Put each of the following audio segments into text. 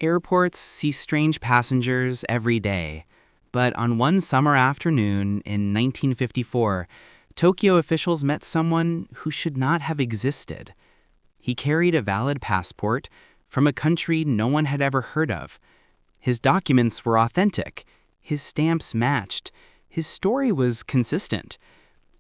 Airports see strange passengers every day, but on one summer afternoon in 1954, Tokyo officials met someone who should not have existed. He carried a valid passport from a country no one had ever heard of. His documents were authentic. His stamps matched. His story was consistent.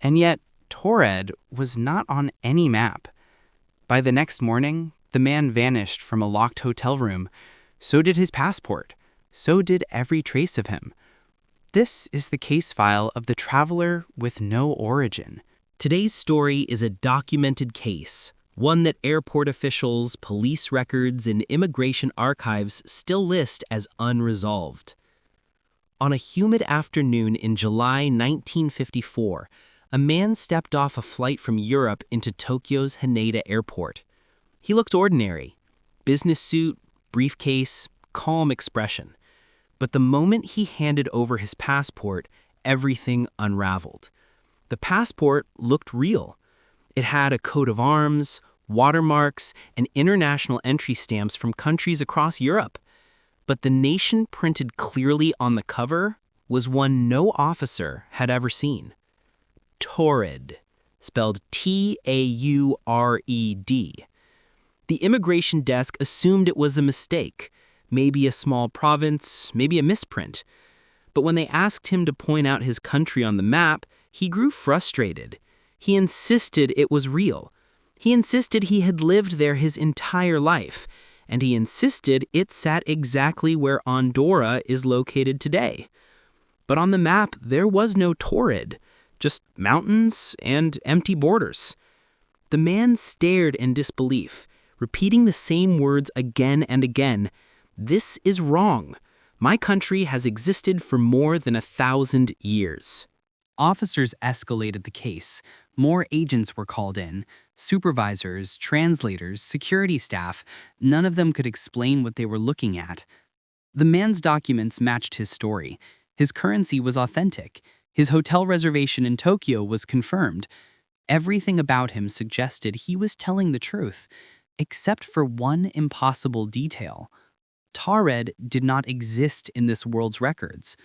And yet, Taured was not on any map. By the next morning, the man vanished from a locked hotel room. So did his passport. So did every trace of him. This is the case file of the traveler with no origin. Today's story is a documented case, one that airport officials, police records, and immigration archives still list as unresolved. On a humid afternoon in July 1954, a man stepped off a flight from Europe into Tokyo's Haneda airport. He looked ordinary. Business suit, briefcase, calm expression. But the moment he handed over his passport, everything unraveled. The passport looked real. It had a coat of arms, watermarks, and international entry stamps from countries across Europe. But the nation printed clearly on the cover was one no officer had ever seen. Taured, spelled T-A-U-R-E-D. The immigration desk assumed it was a mistake, maybe a small province, maybe a misprint. But when they asked him to point out his country on the map, he grew frustrated. He insisted it was real. He insisted he had lived there his entire life, and he insisted it sat exactly where Andorra is located today. But on the map, there was no Taured, just mountains and empty borders. The man stared in disbelief, repeating the same words again and again. "This is wrong. My country has existed for more than 1,000 years." Officers escalated the case. More agents were called in. Supervisors, translators, security staff. None of them could explain what they were looking at. The man's documents matched his story. His currency was authentic. His hotel reservation in Tokyo was confirmed. Everything about him suggested he was telling the truth, except for one impossible detail. Taured did not exist in this world's records.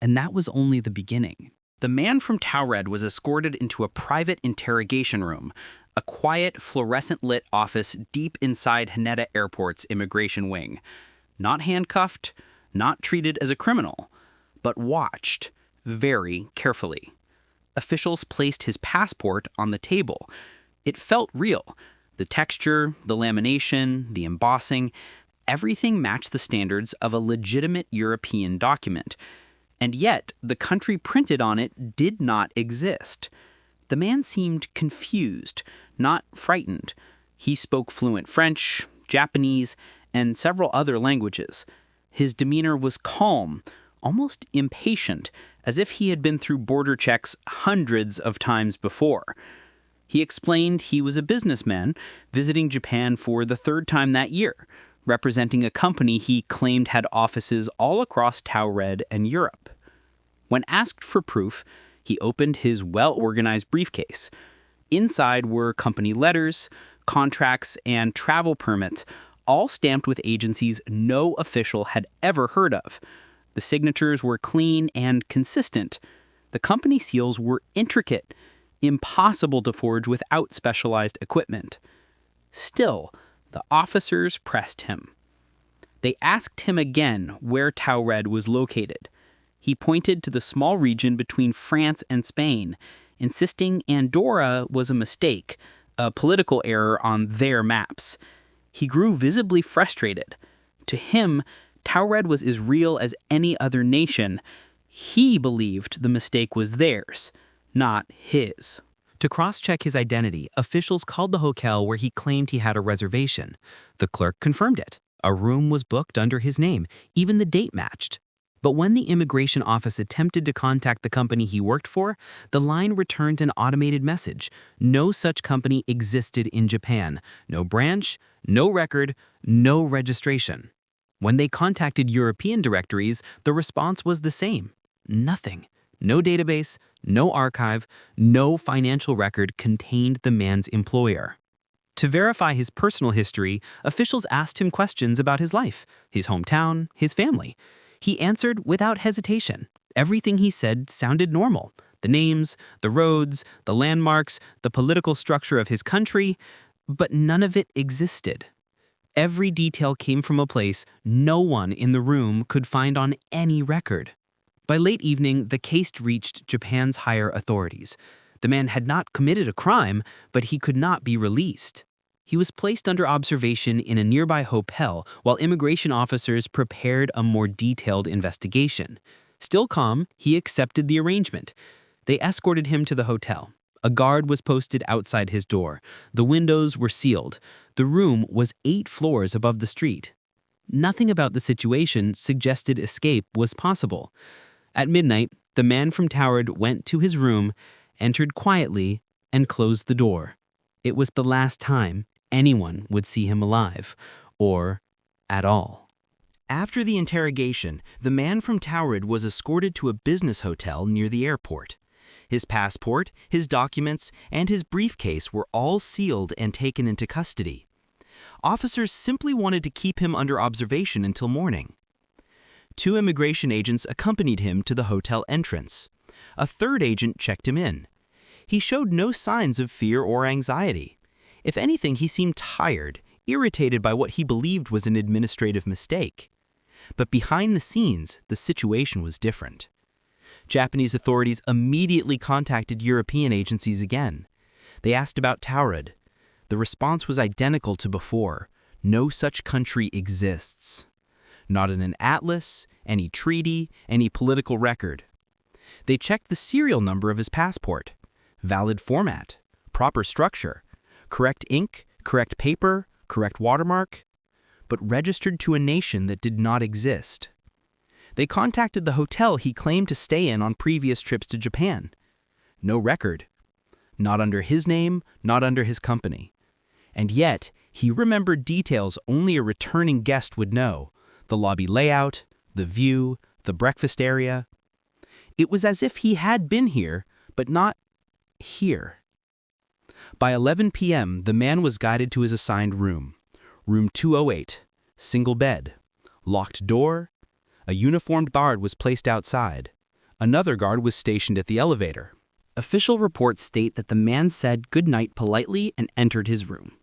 And that was only the beginning. The man from Taured was escorted into a private interrogation room, a quiet, fluorescent-lit office deep inside Haneda Airport's immigration wing. Not handcuffed, not treated as a criminal, but watched very carefully. Officials placed his passport on the table. It felt real. The texture, the lamination, the embossing, everything matched the standards of a legitimate European document. And yet, the country printed on it did not exist. The man seemed confused, not frightened. He spoke fluent French, Japanese, and several other languages. His demeanor was calm, almost impatient, as if he had been through border checks hundreds of times before. He explained he was a businessman visiting Japan for the third time that year, representing a company he claimed had offices all across Taured and Europe. When asked for proof, he opened his well-organized briefcase. Inside were company letters, contracts, and travel permits, all stamped with agencies no official had ever heard of. The signatures were clean and consistent. The company seals were intricate, impossible to forge without specialized equipment. Still, the officers pressed him. They asked him again where Taured was located. He pointed to the small region between France and Spain, insisting Andorra was a mistake, a political error on their maps. He grew visibly frustrated. To him, Taured was as real as any other nation. He believed the mistake was theirs, not his. To cross-check his identity, officials called the hotel where he claimed he had a reservation. The clerk confirmed it. A room was booked under his name. Even the date matched. But when the immigration office attempted to contact the company he worked for, the line returned an automated message. No such company existed in Japan. No branch, no record, no registration. When they contacted European directories, the response was the same. Nothing. No database, no archive, no financial record contained the man's employer. To verify his personal history, officials asked him questions about his life, his hometown, his family. He answered without hesitation. Everything he said sounded normal. The names, the roads, the landmarks, the political structure of his country, but none of it existed. Every detail came from a place no one in the room could find on any record. By late evening, the case reached Japan's higher authorities. The man had not committed a crime, but he could not be released. He was placed under observation in a nearby hotel while immigration officers prepared a more detailed investigation. Still calm, he accepted the arrangement. They escorted him to the hotel. A guard was posted outside his door. The windows were sealed. The room was 8 floors above the street. Nothing about the situation suggested escape was possible. At midnight, the man from Taured went to his room, entered quietly, and closed the door. It was the last time anyone would see him alive, or at all. After the interrogation, the man from Taured was escorted to a business hotel near the airport. His passport, his documents, and his briefcase were all sealed and taken into custody. Officers simply wanted to keep him under observation until morning. 2 immigration agents accompanied him to the hotel entrance. A 3rd agent checked him in. He showed no signs of fear or anxiety. If anything, he seemed tired, irritated by what he believed was an administrative mistake. But behind the scenes, the situation was different. Japanese authorities immediately contacted European agencies again. They asked about Taured. The response was identical to before. No such country exists. Not in an atlas, any treaty, any political record. They checked the serial number of his passport. Valid format, proper structure, correct ink, correct paper, correct watermark, but registered to a nation that did not exist. They contacted the hotel he claimed to stay in on previous trips to Japan. No record. Not under his name, not under his company. And yet, he remembered details only a returning guest would know. The lobby layout, the view, the breakfast area. It was as if he had been here, but not here. By 11 p.m., the man was guided to his assigned room. Room 208, single bed, locked door. A uniformed guard was placed outside. Another guard was stationed at the elevator. Official reports state that the man said goodnight politely and entered his room.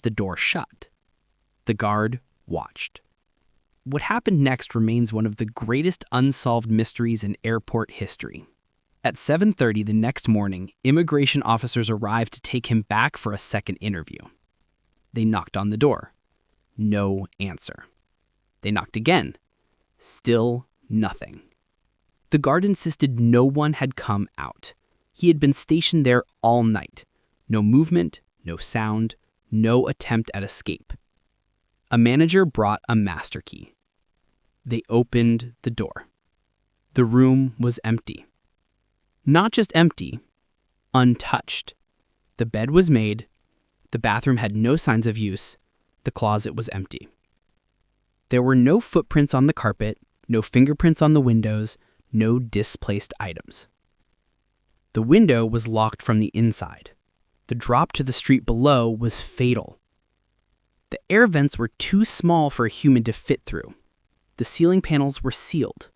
The door shut. The guard watched. What happened next remains one of the greatest unsolved mysteries in airport history. At 7:30 the next morning, immigration officers arrived to take him back for a second interview. They knocked on the door. No answer. They knocked again. Still nothing. The guard insisted no one had come out. He had been stationed there all night. No movement, no sound, no attempt at escape. A manager brought a master key. They opened the door. The room was empty. Not just empty, untouched. The bed was made. The bathroom had no signs of use. The closet was empty. There were no footprints on the carpet, no fingerprints on the windows, no displaced items. The window was locked from the inside. The drop to the street below was fatal. The air vents were too small for a human to fit through. The ceiling panels were sealed.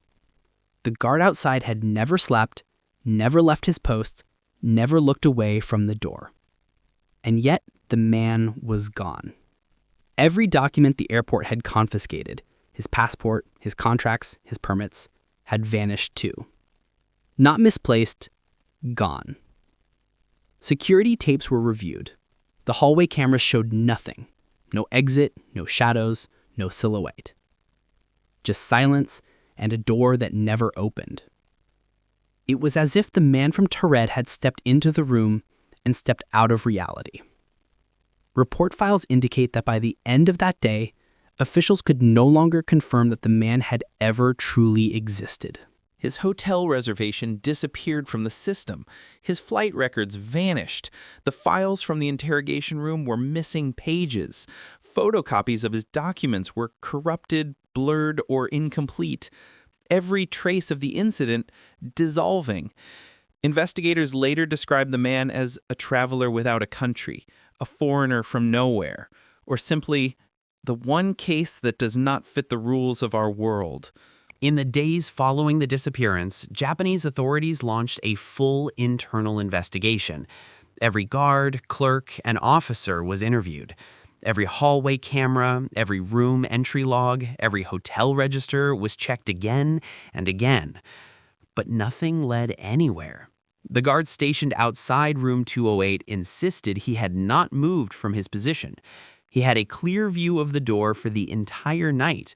The guard outside had never slept, never left his post, never looked away from the door. And yet, the man was gone. Every document the airport had confiscated, his passport, his contracts, his permits, had vanished too. Not misplaced, gone. Security tapes were reviewed. The hallway cameras showed nothing. No exit, no shadows, no silhouette. Just silence and a door that never opened. It was as if the man from Taured had stepped into the room and stepped out of reality. Report files indicate that by the end of that day, officials could no longer confirm that the man had ever truly existed. His hotel reservation disappeared from the system. His flight records vanished. The files from the interrogation room were missing pages. Photocopies of his documents were corrupted, blurred, or incomplete. Every trace of the incident dissolving. Investigators later described the man as a traveler without a country, a foreigner from nowhere, or simply the one case that does not fit the rules of our world. In the days following the disappearance, Japanese authorities launched a full internal investigation. Every guard, clerk, and officer was interviewed. Every hallway camera, every room entry log, every hotel register was checked again and again. But nothing led anywhere. The guard stationed outside room 208 insisted he had not moved from his position. He had a clear view of the door for the entire night.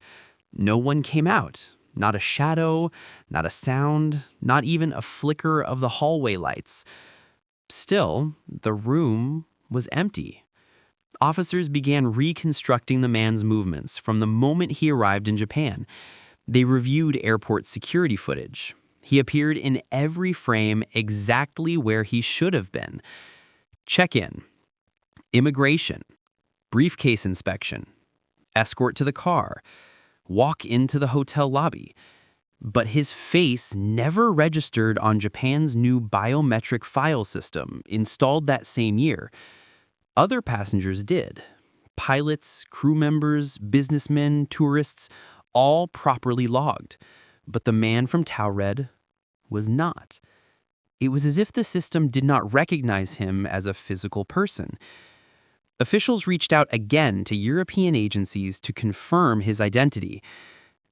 No one came out. Not a shadow, not a sound, not even a flicker of the hallway lights. Still, the room was empty. Officers began reconstructing the man's movements from the moment he arrived in Japan. They reviewed airport security footage. He appeared in every frame exactly where he should have been. Check-in, immigration, briefcase inspection, escort to the car, walk into the hotel lobby. But his face never registered on Japan's new biometric file system installed that same year. Other passengers did. Pilots, crew members, businessmen, tourists, all properly logged. But the man from Taured was not. It was as if the system did not recognize him as a physical person. Officials reached out again to European agencies to confirm his identity.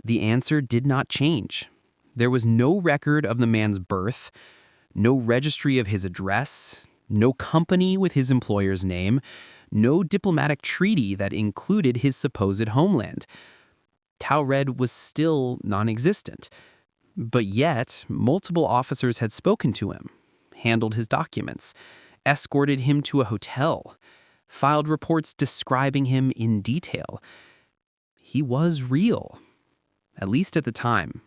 The answer did not change. There was no record of the man's birth, no registry of his address, no company with his employer's name, no diplomatic treaty that included his supposed homeland. Taured was still non-existent. But yet, multiple officers had spoken to him, handled his documents, escorted him to a hotel, filed reports describing him in detail. He was real, at least at the time.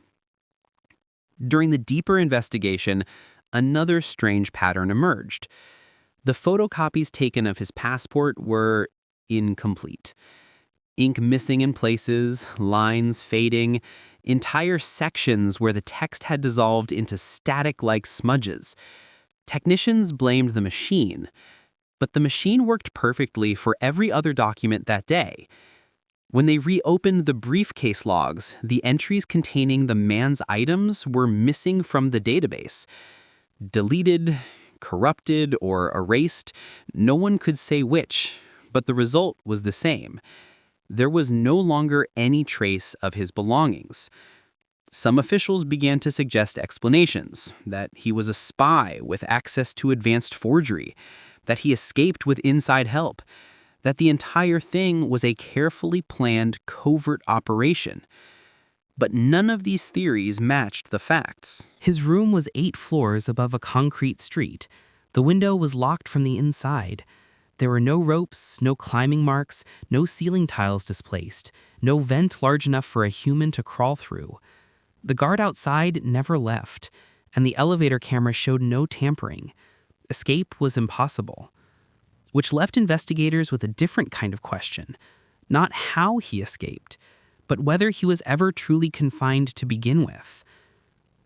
During the deeper investigation, another strange pattern emerged. The photocopies taken of his passport were incomplete. Ink missing in places, lines fading, entire sections where the text had dissolved into static-like smudges. Technicians blamed the machine, but the machine worked perfectly for every other document that day. When they reopened the briefcase logs, the entries containing the man's items were missing from the database. Deleted, corrupted, or erased, no one could say which, but the result was the same. There was no longer any trace of his belongings. Some officials began to suggest explanations, that he was a spy with access to advanced forgery, that he escaped with inside help, that the entire thing was a carefully planned covert operation. But none of these theories matched the facts. His room was 8 floors above a concrete street. The window was locked from the inside. There were no ropes, no climbing marks, no ceiling tiles displaced, no vent large enough for a human to crawl through. The guard outside never left, and the elevator camera showed no tampering. Escape was impossible, which left investigators with a different kind of question. Not how he escaped, but whether he was ever truly confined to begin with.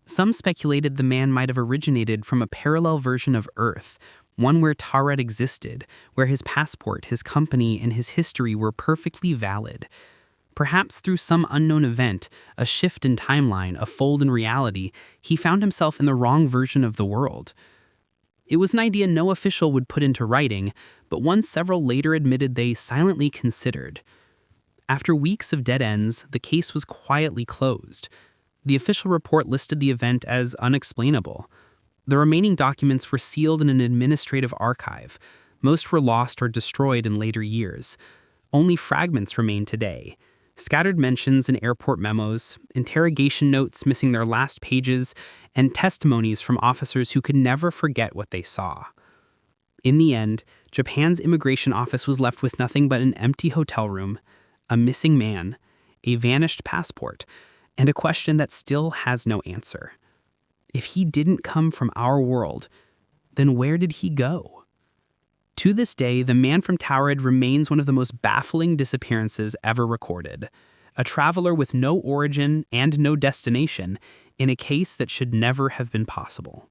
Some speculated the man might have originated from a parallel version of Earth, one where Taured existed, where his passport, his company, and his history were perfectly valid. Perhaps through some unknown event, a shift in timeline, a fold in reality, he found himself in the wrong version of the world. It was an idea no official would put into writing, but one several later admitted they silently considered. After weeks of dead ends, the case was quietly closed. The official report listed the event as unexplainable. The remaining documents were sealed in an administrative archive. Most were lost or destroyed in later years. Only fragments remain today. Scattered mentions in airport memos, interrogation notes missing their last pages, and testimonies from officers who could never forget what they saw. In the end, Japan's immigration office was left with nothing but an empty hotel room, a missing man, a vanished passport, and a question that still has no answer. If he didn't come from our world, then where did he go? To this day, the Man from Taured remains one of the most baffling disappearances ever recorded. A traveler with no origin and no destination in a case that should never have been possible.